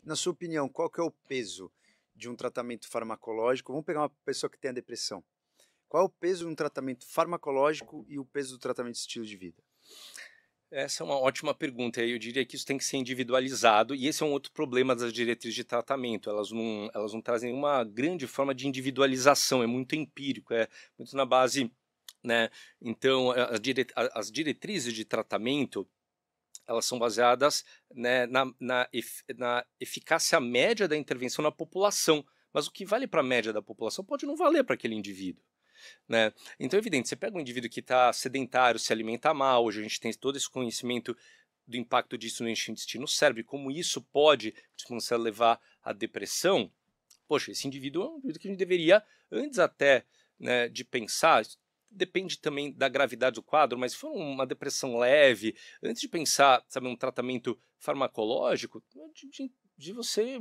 Na sua opinião, qual que é o peso de um tratamento farmacológico? Vamos pegar uma pessoa que tem a depressão. Qual é o peso de um tratamento farmacológico e o peso do tratamento de estilo de vida? Essa é uma ótima pergunta. Eu diria que isso tem que ser individualizado, e esse é um outro problema das diretrizes de tratamento. Elas não trazem uma grande forma de individualização, é muito empírico, é muito na base, né? Então, as diretrizes de tratamento, elas são baseadas, né, na eficácia média da intervenção na população. Mas o que vale para a média da população pode não valer para aquele indivíduo, né? Então é evidente, você pega um indivíduo que está sedentário, se alimenta mal, hoje a gente tem todo esse conhecimento do impacto disso no intestino, no cérebro, e como isso pode começar a levar à depressão. Poxa, esse indivíduo é um indivíduo que a gente deveria, antes até, né, de pensar, isso depende também da gravidade do quadro, mas se for uma depressão leve, antes de pensar, sabe, um tratamento farmacológico, de você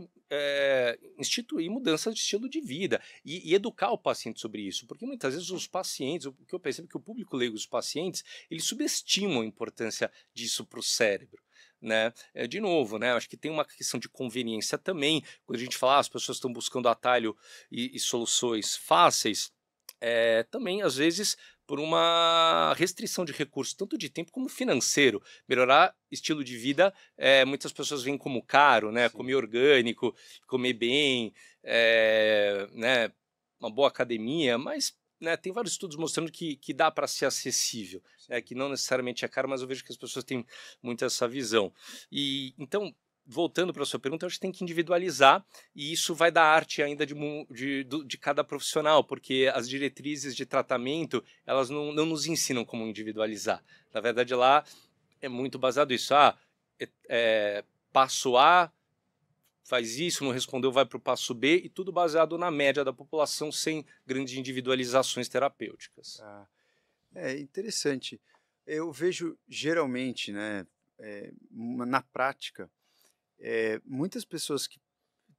instituir mudança de estilo de vida e educar o paciente sobre isso, porque muitas vezes os pacientes, o que eu percebo é que o público leigo, os pacientes, eles subestimam a importância disso para o cérebro. Né? De novo, né? Acho que tem uma questão de conveniência também. Quando a gente fala, as pessoas estão buscando atalho e soluções fáceis, também às vezes por uma restrição de recursos, tanto de tempo como financeiro. Melhorar estilo de vida, muitas pessoas veem como caro, né? Sim. Comer orgânico, comer bem, né? Uma boa academia, mas, né, tem vários estudos mostrando que dá para ser acessível, Sim. que não necessariamente é caro, mas eu vejo que as pessoas têm muito essa visão. E então, voltando para a sua pergunta, eu acho que tem que individualizar, e isso vai dar arte ainda de cada profissional, porque as diretrizes de tratamento, elas não nos ensinam como individualizar. Na verdade, lá é muito baseado nisso. Passo A, faz isso, não respondeu, vai para o passo B, e tudo baseado na média da população, sem grandes individualizações terapêuticas. Tá. É interessante. Eu vejo geralmente, né, na prática, muitas pessoas que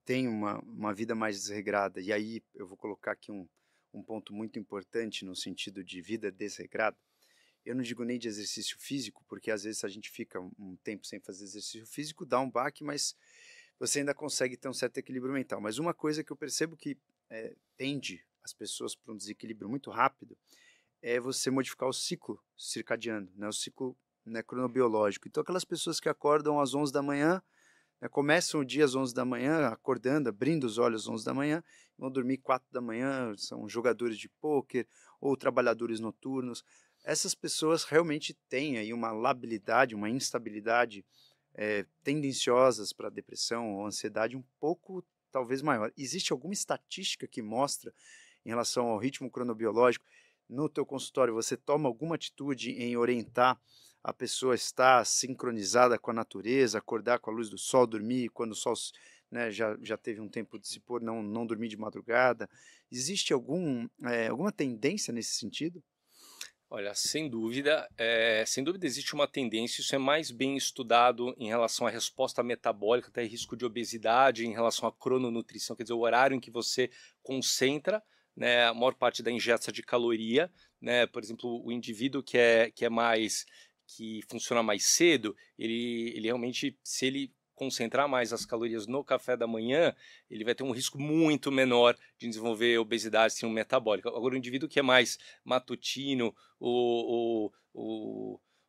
têm uma vida mais desregrada, e aí eu vou colocar aqui um ponto muito importante no sentido de vida desregrada. Eu não digo nem de exercício físico, porque às vezes a gente fica um tempo sem fazer exercício físico, dá um baque, mas você ainda consegue ter um certo equilíbrio mental. Mas uma coisa que eu percebo que tende as pessoas para um desequilíbrio muito rápido é você modificar o ciclo circadiano, né, o ciclo, né, cronobiológico. Então, aquelas pessoas que acordam às 11 da manhã, né, começam o dia às 11 da manhã, acordando, abrindo os olhos às 11 da manhã, vão dormir 4 da manhã, são jogadores de pôquer ou trabalhadores noturnos. Essas pessoas realmente têm aí uma labilidade, uma instabilidade tendenciosas para depressão ou ansiedade um pouco, talvez, maior. Existe alguma estatística que mostra, em relação ao ritmo cronobiológico, no teu consultório, você toma alguma atitude em orientar a pessoa a estar sincronizada com a natureza, acordar com a luz do sol, dormir quando o sol, né, já teve um tempo de se pôr, não dormir de madrugada? Existe alguma tendência nesse sentido? Olha, sem dúvida existe uma tendência, isso é mais bem estudado em relação à resposta metabólica, até risco de obesidade, em relação à crononutrição, quer dizer, o horário em que você concentra, né, a maior parte da ingesta de caloria, né, por exemplo, o indivíduo que funciona mais cedo, ele realmente, se ele concentrar mais as calorias no café da manhã, ele vai ter um risco muito menor de desenvolver obesidade, síndrome metabólica. Agora, o indivíduo que é mais matutino, o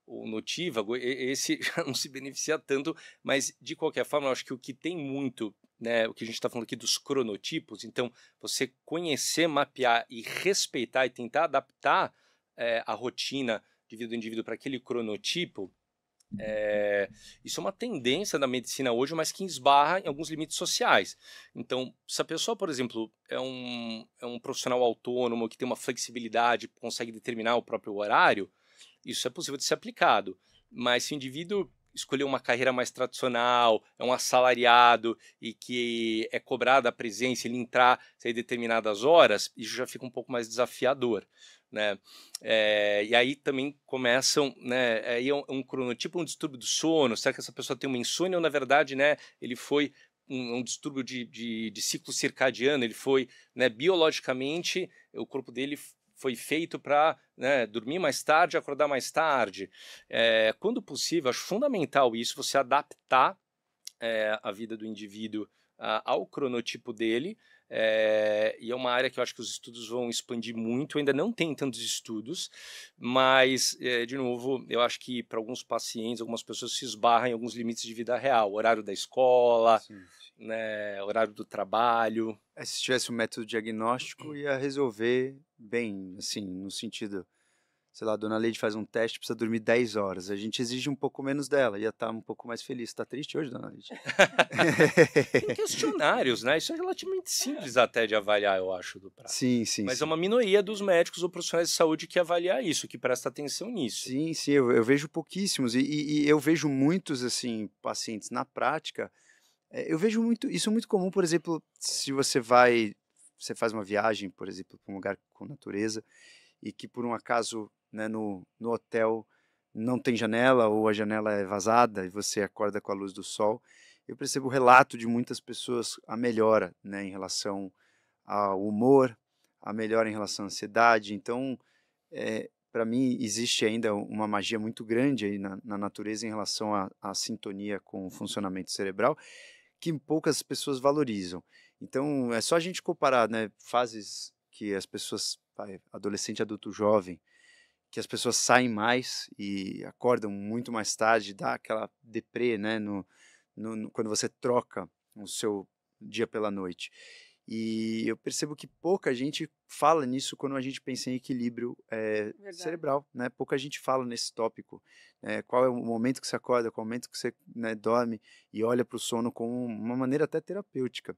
notívago, esse já não se beneficia tanto, mas de qualquer forma, eu acho que o que tem muito, né, o que a gente está falando aqui dos cronotipos, então você conhecer, mapear e respeitar e tentar adaptar a rotina de vida do indivíduo para aquele cronotipo, isso é uma tendência da medicina hoje, mas que esbarra em alguns limites sociais. Então, se a pessoa, por exemplo, é um profissional autônomo que tem uma flexibilidade, consegue determinar o próprio horário, isso é possível de ser aplicado. Mas se o indivíduo escolher uma carreira mais tradicional, é um assalariado e que é cobrada a presença, ele entrar, sair determinadas horas, isso já fica um pouco mais desafiador, né? E aí também começam, né? Aí é um cronotipo, um distúrbio do sono. Será que essa pessoa tem uma insônia ou na verdade, né? Ele foi um distúrbio de ciclo circadiano, ele foi, né, biologicamente, o corpo dele foi feito para, né, dormir mais tarde, acordar mais tarde. Quando possível, acho fundamental isso, você adaptar a vida do indivíduo ao cronotipo dele, e é uma área que eu acho que os estudos vão expandir muito, ainda não tem tantos estudos, mas, de novo, eu acho que para alguns pacientes, algumas pessoas se esbarram em alguns limites de vida real, horário da escola, Sim. né, horário do trabalho. Se tivesse um método diagnóstico, ia resolver bem, assim, no sentido, sei lá, a dona Leide faz um teste, precisa dormir 10 horas. A gente exige um pouco menos dela, ia estar um pouco mais feliz. Está triste hoje, dona Leide? Tem questionários, né? Isso é relativamente simples até de avaliar, eu acho, do prazo. Sim, sim, Mas é sim. uma minoria dos médicos ou profissionais de saúde que avalia isso, que presta atenção nisso. Sim, sim, eu vejo pouquíssimos e eu vejo muitos, assim, pacientes na prática. Eu vejo muito isso é muito comum, por exemplo, se você faz uma viagem, por exemplo, para um lugar com natureza e que por um acaso, né, no hotel não tem janela ou a janela é vazada e você acorda com a luz do sol, eu percebo o relato de muitas pessoas, a melhora, né, em relação ao humor, a melhora em relação à ansiedade. Então, para mim existe ainda uma magia muito grande aí na natureza em relação à sintonia com o funcionamento cerebral, que poucas pessoas valorizam. Então, é só a gente comparar, né, fases que as pessoas, adolescente, adulto, jovem, que as pessoas saem mais e acordam muito mais tarde, dá aquela deprê, né, quando você troca o seu dia pela noite. E eu percebo que pouca gente fala nisso quando a gente pensa em equilíbrio Verdade. cerebral, né? Pouca gente fala nesse tópico. Qual é o momento que você acorda, qual é o momento que você, né, dorme e olha para o sono como uma maneira até terapêutica.